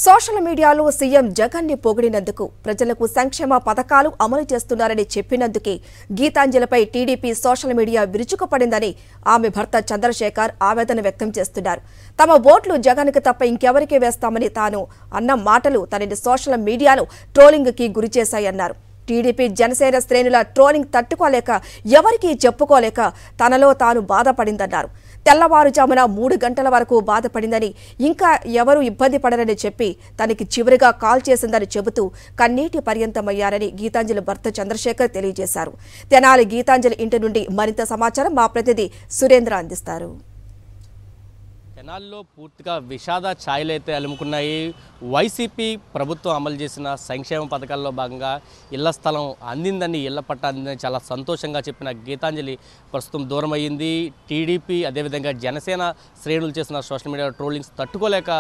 Social మీడియాలో CM Jagan ని పొగిడినందుకు ప్రజలకు సంక్షేమ పథకాలు అమలు చేస్తున్నారని చెప్పినందుకే గీతాంజలిపై టీడీపీ సోషల్ మీడియా విరుచుకుపడిందని ఆమె భర్త చంద్రశేఖర్ ఆవేదన వ్యక్తం చేస్తున్నారు. తమ ఓట్లు జగన్ కి తప్ప ఇంకెవరికి వేస్తామని తాను అన్న మాటలు తనని సోషల్ మీడియాలో ట్రోలింగ్ కి గురిచేశాయన్నారు. టీడీపీ జనసేన శ్రేణుల ట్రోలింగ్ తట్టుకోలేక ఎవరికీ చెప్పుకోలేక తనలో తాను బాధపడిందన్నారు. తెల్లవారుజామున 3 గంటల వరకు బాధపడిందని, ఇంకా ఎవరూ ఇబ్బంది పడరని చెప్పి తనకి చివరిగా కాల్ చేసిందని చెబుతూ కన్నీటి పర్యంతమయ్యారని గీతాంజలి భర్త చంద్రశేఖర్ తెలియజేశారు. తెనాలి గీతాంజలి ఇంటి నుండి మరింత సమాచారం మా ప్రతినిధి సురేంద్ర అందిస్తారు. తెనాలిలో పూర్తిగా విషాద ఛాయలైతే అలుముకున్నాయి. వైసీపీ ప్రభుత్వం అమలు చేసిన సంక్షేమ పథకాల్లో భాగంగా ఇళ్ల స్థలం అందిందని, ఇళ్ల పట్ట అందిందని చాలా సంతోషంగా చెప్పిన గీతాంజలి ప్రస్తుతం దూరం అయ్యింది. టీడీపీ అదేవిధంగా జనసేన శ్రేణులు చేసిన సోషల్ మీడియా ట్రోలింగ్స్ తట్టుకోలేక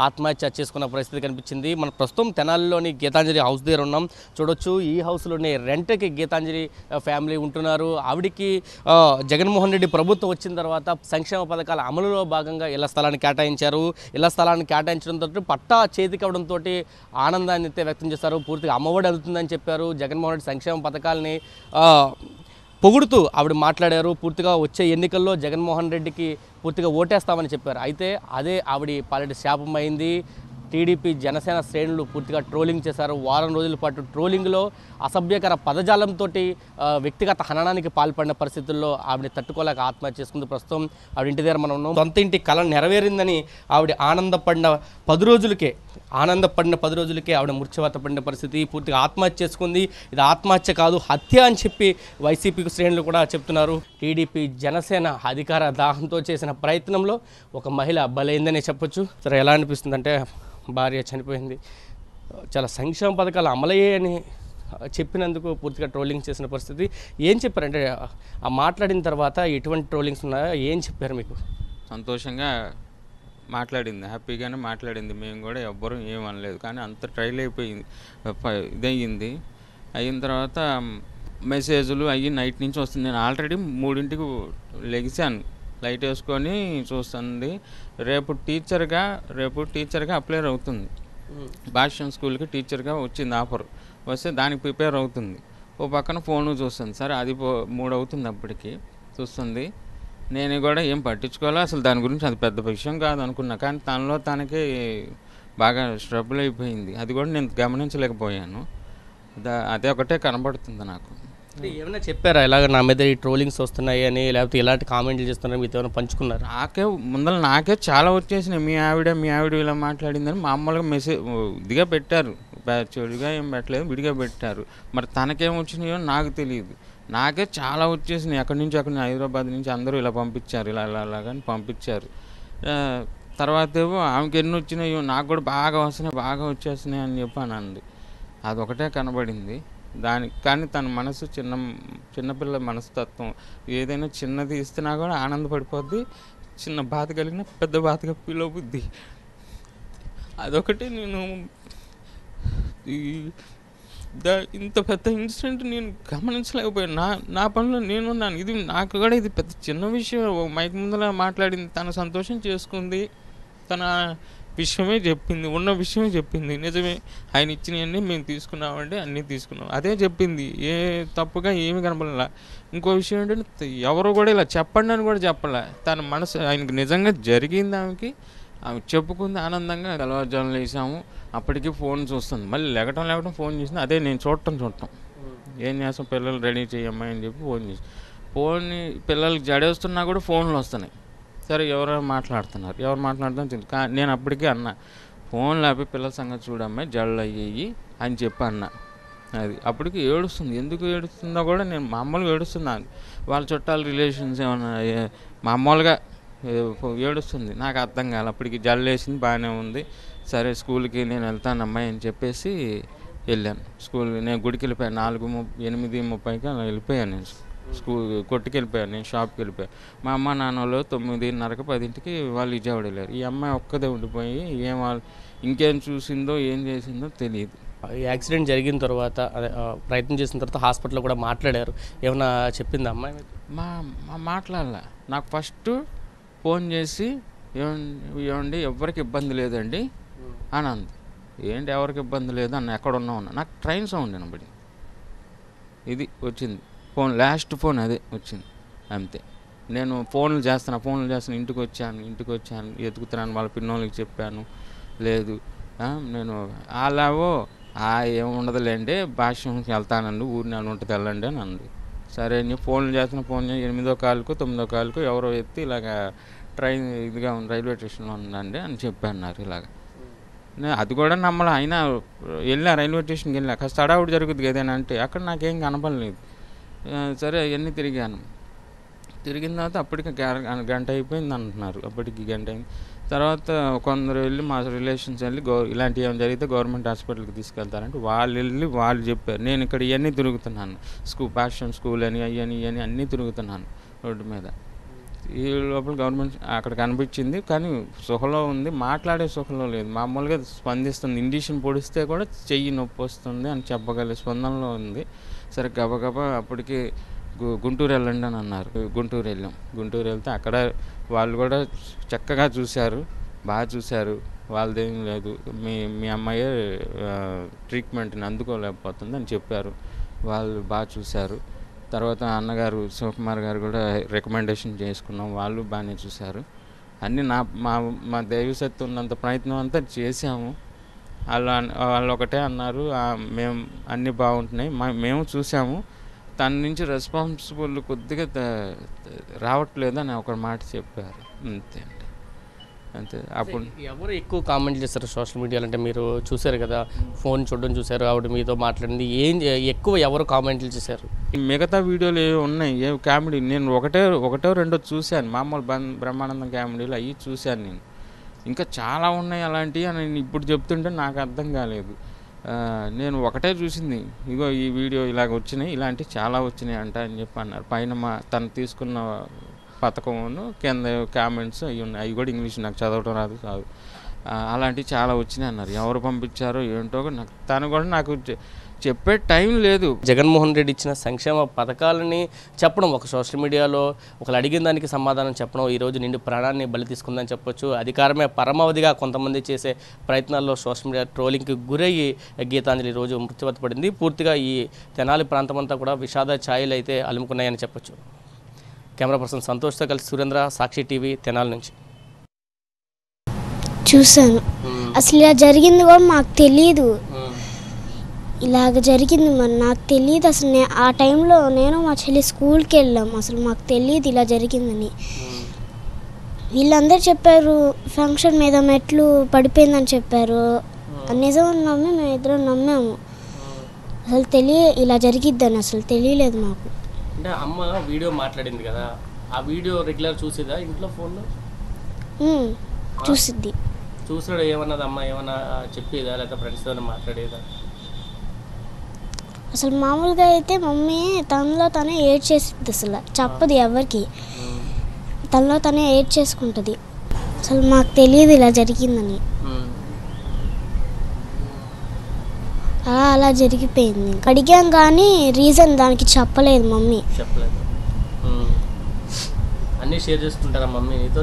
ఆత్మహత్య చేసుకున్న పరిస్థితి కనిపించింది. మన ప్రస్తుతం తెనాలిలోని గీతాంజలి హౌస్ దగ్గర ఉన్నాం. చూడొచ్చు, ఈ హౌస్లోనే రెంట్కి గీతాంజలి ఫ్యామిలీ ఉంటున్నారు. ఆవిడికి జగన్మోహన్ రెడ్డి ప్రభుత్వం వచ్చిన తర్వాత సంక్షేమ పథకాల అమలులో భాగంగా ఇళ్ల స్థలాన్ని కేటాయించారు. ఇళ్ల స్థలాన్ని కేటాయించడంతో పట్టా చేతికి అవడంతో ఆనందాన్ని అయితే వ్యక్తం చేశారు. పూర్తిగా అమ్మఒడి అందుతుందని చెప్పారు. జగన్మోహన్ రెడ్డి సంక్షేమ పథకాలని పొగుడుతూ ఆవిడ మాట్లాడారు. పూర్తిగా వచ్చే ఎన్నికల్లో జగన్మోహన్ రెడ్డికి పూర్తిగా ఓటేస్తామని చెప్పారు. అయితే అదే ఆవిడ పాలిట శాపమైంది. టీడీపీ జనసేన శ్రేణులు పూర్తిగా ట్రోలింగ్ చేశారు. వారం రోజుల పాటు ట్రోలింగ్లో అసభ్యకర పదజాలంతో వ్యక్తిగత హననానికి పాల్పడిన పరిస్థితుల్లో ఆవిడ తట్టుకోలేక ఆత్మహత్య చేసుకుంది. ప్రస్తుతం ఆవిడ ఇంటి దగ్గర మనం ఉన్నాం. సొంత ఇంటి కళ నెరవేరిందని ఆవిడ ఆనందపడిన 10 రోజులకే ఆవిడ మృత్యువాత పడిన పరిస్థితి. పూర్తిగా ఆత్మహత్య చేసుకుంది. ఇది ఆత్మహత్య కాదు, హత్య అని చెప్పి వైసీపీ శ్రేణులు కూడా చెప్తున్నారు. టీడీపీ జనసేన అధికార దాహంతో చేసిన ప్రయత్నంలో ఒక మహిళ బలైందనే చెప్పొచ్చు. సరే, ఎలా అనిపిస్తుందంటే భార్య చనిపోయింది, చాలా సంక్షేమ పథకాలు అమలయ్యాయని చెప్పినందుకు పూర్తిగా ట్రోలింగ్ చేసిన పరిస్థితి. ఏం చెప్పారంటే ఆ మాట్లాడిన తర్వాత ఎటువంటి ట్రోలింగ్స్ ఉన్నాయో ఏం చెప్పారు మీకు? సంతోషంగా మాట్లాడింది, హ్యాపీగానే మాట్లాడింది. మేము కూడా ఎవ్వరూ ఏమనలేదు. కానీ అంత ట్రైల్ అయిపోయింది, ఇదయ్యింది. అయిన తర్వాత మెసేజ్లు అయ్యి నైట్ నుంచి వస్తుంది. నేను ఆల్రెడీ 3ంటికి లెగిసాను, లైట్ వేసుకొని చూస్తుంది. రేపు టీచర్గా అప్లై అవుతుంది. భాష్యం స్కూల్కి టీచర్గా వచ్చింది ఆఫర్. వస్తే దానికి ప్రిపేర్ అవుతుంది. ఓ పక్కన ఫోను చూస్తుంది. సరే, అది 3 అవుతుంది అప్పటికి చూస్తుంది. నేను కూడా ఏం పట్టించుకోవాలి, అసలు దాని గురించి అది పెద్ద విషయం కాదు అనుకున్నా. కానీ తనలో తనకి బాగా స్ట్రబుల్ అయిపోయింది. అది కూడా నేను గమనించలేకపోయాను. అదే ఒకటే కనబడుతుంది నాకు. ఏమైనా చెప్పారా ఇలాగ నా మీద ఈ ట్రోలింగ్స్ వస్తున్నాయి అని, లేకపోతే ఇలాంటి కామెంట్లు చేస్తున్నారని మీతో ఏమైనా పంచుకున్నారు? నాకే చాలా వచ్చేసినాయి. మీ ఆవిడ ఇలా మాట్లాడిందని మామూలుగా మెసేజ్ ఇదిగా పెట్టారు. చెడుగా ఏం పెట్టలేదు, విడిగా పెట్టారు. మరి తనకేం వచ్చినాయో నాకు తెలియదు. నాకే చాలా వచ్చేసినాయి. అక్కడి నుంచి హైదరాబాద్ నుంచి అందరూ ఇలా పంపించారు, ఇలాగని పంపించారు. తర్వాత ఏమో ఆమెకి ఎన్ని వచ్చినాయో నాకు కూడా బాగా వచ్చేసినాయి అని చెప్పాను అంది. అదొకటే కనబడింది. కానీ తన మనసు చిన్నపిల్ల మనస్తత్వం. ఏదైనా చిన్నది ఇస్తున్నా కూడా ఆనందపడిపోద్ది. చిన్న బాధ కలిగిన పెద్ద బాధగా ఫీల్ అవుద్ది. అదొకటి నేను ఇంత పెద్ద ఇన్సిడెంట్ నేను గమనించలేకపోయాను. నా పనిలో నేనున్నాను. నాకు కూడా ఇది పెద్ద చిన్న విషయం. మైక్ ముందర మాట్లాడింది, తన సంతోషం చేసుకుంది, తన విషయమే చెప్పింది, ఉన్న విషయమే చెప్పింది. నిజమే, ఆయన ఇచ్చినవన్నీ మేము తీసుకున్నామంటే అన్నీ తీసుకున్నాం, అదే చెప్పింది. ఏ తప్పుగా ఏమి కనపడలే. ఇంకో విషయం ఏంటంటే ఎవరు కూడా ఇలా చెప్పండి అని కూడా చెప్పలే. తన మనసు ఆయనకి నిజంగా జరిగింది. ఆమె చెప్పుకుంది ఆనందంగా. తెల్లవారుజామున లేసాము, అప్పటికి ఫోన్ చూస్తుంది. మళ్ళీ లేకటం ఫోన్ చేసింది. అదే నేను చూడటం ఏం చేస్తాం, పిల్లలు రెడీ చేయమ్మా అని చెప్పి ఫోన్ చేసి పిల్లలకి జడేస్తున్నా కూడా ఫోన్లు వస్తున్నాయి. సరే, ఎవరు మాట్లాడుతాను తెలియదు. నేను అప్పటికే అన్నా, ఫోన్ లేపి పిల్లల సంగతి చూడమ్మా, జళ్ళు అయ్యాయి అని చెప్పి అన్నా. అది అప్పటికి ఏడుస్తుంది. ఎందుకు ఏడుస్తుందో కూడా నేను మామూలుగా ఏడుస్తున్నాను. వాళ్ళ చుట్టాల రిలేషన్స్ ఏమన్నా మామూలుగా ఏడుస్తుంది. నాకు అర్థం కాదు. అప్పటికి జల్లు వేసింది, బాగానే ఉంది. సరే, స్కూల్కి నేను వెళ్తాను అమ్మాయి అని చెప్పేసి వెళ్ళాను. నేను గుడికి వెళ్ళిపోయాను. 8:30కి అలా వెళ్ళిపోయాను. నేను కొట్టుకు వెళ్ళిపోయాను. నేను షాప్కి వెళ్ళిపోయాను. మా అమ్మ నాన్న వాళ్ళు 9:30కి 10ంటికి వాళ్ళు విజయవాడ వెళ్ళారు. ఈ అమ్మాయి ఒక్కదే ఉండిపోయి ఇంకేం చూసిందో ఏం చేసిందో తెలియదు. ఈ యాక్సిడెంట్ జరిగిన తర్వాత ప్రయత్నం చేసిన తర్వాత హాస్పిటల్లో కూడా మాట్లాడారు. ఏమన్నా చెప్పింది అమ్మాయి? మాట్లాడలే. నాకు ఫస్ట్ ఫోన్ చేసి ఏమండి ఎవరికి ఇబ్బంది లేదండి అని అంది. ఏంటి ఎవరికి ఇబ్బంది లేదు అన్న, ఎక్కడ ఉన్నావు అన్న. నాకు ట్రైన్ సౌండ్ వినబడింది, ఇది వచ్చింది ఫోన్, లాస్ట్ ఫోన్ అదే వచ్చింది అంతే. నేను ఫోన్లు చేస్తాను, ఇంటికి వచ్చాను ఎతుకుతున్నాను, వాళ్ళ పిన్నోళ్ళకి చెప్పాను, లేదు నేను అలావో ఏముండదులేండి భాష్యంకి వెళ్తానండి, ఊరిని అని ఉంటుంది వెళ్ళండి అని అంది. సరే అని ఫోన్లు చేస్తున్నా, 8వ కాలుకు 9వ కాలుకు ఎవరో ఎత్తి ఇలాగ ట్రైన్ ఇదిగా ఉంది, రైల్వే స్టేషన్లో ఉందండి అని చెప్పన్నారు. ఇలాగ అది కూడా నమ్మలే. అయినా వెళ్ళా, రైల్వే స్టేషన్కి వెళ్ళా, కాస్త హడావుడి జరుగుతుంది కదేనా అంటే అక్కడ నాకేం కనపడలేదు. సరే అవన్నీ తిరిగాను. తిరిగిన తర్వాత అప్పటికి గంట అయిపోయింది అంటున్నారు. అప్పటికి గంట అయింది. తర్వాత కొందరు వెళ్ళి మా రిలేషన్స్ వెళ్ళి ఇలాంటివి ఏమైనా జరిగితే గవర్నమెంట్ హాస్పిటల్కి తీసుకెళ్తారంటే వాళ్ళు చెప్పారు. నేను ఇక్కడ ఇవన్నీ తిరుగుతున్నాను, ప్యాషన్ స్కూల్ అని ఇవన్నీ అన్నీ తిరుగుతున్నాను రోడ్డు మీద. ఈ లోపల గవర్నమెంట్ అక్కడ కనిపించింది, కానీ సుఖలో ఉంది, మాట్లాడే సుఖలో లేదు, మామూలుగా స్పందిస్తుంది. ఇండిషన్ పొడిస్తే కూడా చెయ్యి నొప్పి వస్తుంది అని చెప్పగలిగే స్పందనలో ఉంది. సరే గబగబా అప్పటికి గుంటూరు వెళ్ళండి అని అన్నారు. గుంటూరు వెళ్తే అక్కడ వాళ్ళు కూడా చక్కగా చూశారు, బాగా చూశారు. వాళ్ళదేం లేదు, మీ అమ్మాయే ట్రీట్మెంట్ని అందుకోలేకపోతుంది అని చెప్పారు. వాళ్ళు బాగా చూశారు. తర్వాత అన్నగారు శివకుమార్ గారు కూడా రికమెండేషన్ చేసుకున్నాం, వాళ్ళు బాగానే చూశారు. అన్నీ మా దైవశక్తి ఉన్నంత ప్రయత్నం అంతా చేసాము. వాళ్ళు ఒకటే అన్నారు, మేము అన్నీ బాగుంటున్నాయి, మేము చూసాము, తన నుంచి రెస్పాన్సిబుల్ కొద్దిగా రావట్లేదు అని ఒక మాట చెప్పారు. అంతే. అప్పుడు ఎవరు ఎక్కువ కామెంట్ చేస్తారు సోషల్ మీడియాలో? అంటే మీరు చూశారు కదా, ఫోన్ చూడడం చూశారు, ఆవిడ మీతో మాట్లాడింది, ఎక్కువ ఎవరు కామెంట్లు చేశారు? మిగతా వీడియోలు ఏవి ఉన్నాయి, ఏ కామెడీ నేను ఒకటో రెండో చూశాను, మామూలు బ్రహ్మానందం కామెడీలు అవి చూశాను నేను. ఇంకా చాలా ఉన్నాయి అలాంటివి అని ఇప్పుడు చెప్తుంటే నాకు అర్థం కాలేదు. నేను ఒకటే చూసింది, ఇగో ఈ వీడియో ఇలాగ వచ్చినాయి, ఇలాంటివి చాలా వచ్చినాయి అంట అని చెప్పి అన్నారు. పైన తను తీసుకున్న పథకమును కింద కామెంట్స్ అవి ఉన్నాయి, అవి కూడా ఇంగ్లీష్ నాకు చదవడం రాదు అలాంటివి చాలా వచ్చినాయి అన్నారు. ఎవరు పంపించారో ఏంటో నాకు చెప్పే టైం లేదు. జగన్మోహన్ రెడ్డి ఇచ్చిన సంక్షేమ పథకాలని చెప్పడం, ఒక సోషల్ మీడియాలో ఒకరు అడిగిన దానికి సమాధానం చెప్పడం, ఈరోజు నిండు ప్రాణాన్ని బలి తీసుకుందని చెప్పొచ్చు. అధికారమే పరమావధిగా కొంతమంది చేసే ప్రయత్నాల్లో సోషల్ మీడియా ట్రోలింగ్కి గురయ్యి గీతాంజలి ఈరోజు మృత్యువాత పడింది. పూర్తిగా ఈ తెనాలి ప్రాంతం అంతా కూడా విషాద ఛాయలు అయితే అలుముకున్నాయని చెప్పొచ్చు. కెమెరా పర్సన్ సంతోష్తో కలిసి సురేంద్ర, సాక్షి టీవీ, తెనాలి నుంచి. చూసాను, అసలు ఇలా జరిగింది కూడా మాకు తెలియదు, ఇలాగ జరిగింది మరి నాకు తెలియదు. అసలు ఆ టైంలో నేను మా చెల్లి స్కూల్కి వెళ్ళాం, అసలు మాకు తెలియదు ఇలా జరిగిందని. వీళ్ళందరూ చెప్పారు ఫంక్షన్ మీద మెట్లు పడిపోయిందని చెప్పారు. నిజం నమ్మి మేము ఇద్దరం నమ్మాము. అసలు ఇలా జరిగిద్దని అసలు తెలియలేదు మాకు. అంటే అమ్మ వీడియో మాట్లాడింది కదా, ఆ వీడియో రెగ్యులర్ చూసేదా ఇంట్లో ఫోన్లో? చూసిద్ది. చూసాడు, ఏమన్నది అమ్మ? ఏమన్నా చెప్పేదా లేకపోతే ఫ్రెండ్స్ ఏమైనా మాట్లాడేదా? అసలు మామూలుగా అయితే మమ్మీ తనలో తనే ఏడ్ చేసిద్ది, అసలు చెప్పదు ఎవరికి, తనలో తనే ఏడ్ చేసుకుంటుంది. అసలు మాకు తెలియదు ఇలా జరిగిందని, అలా జరిగిపోయింది. అడిగాం కానీ రీజన్ దానికి చెప్పలేదు మమ్మీ. చెప్పలేదు. అన్నీ షేర్ చేసుకుంటారా మమ్మీ నీతో?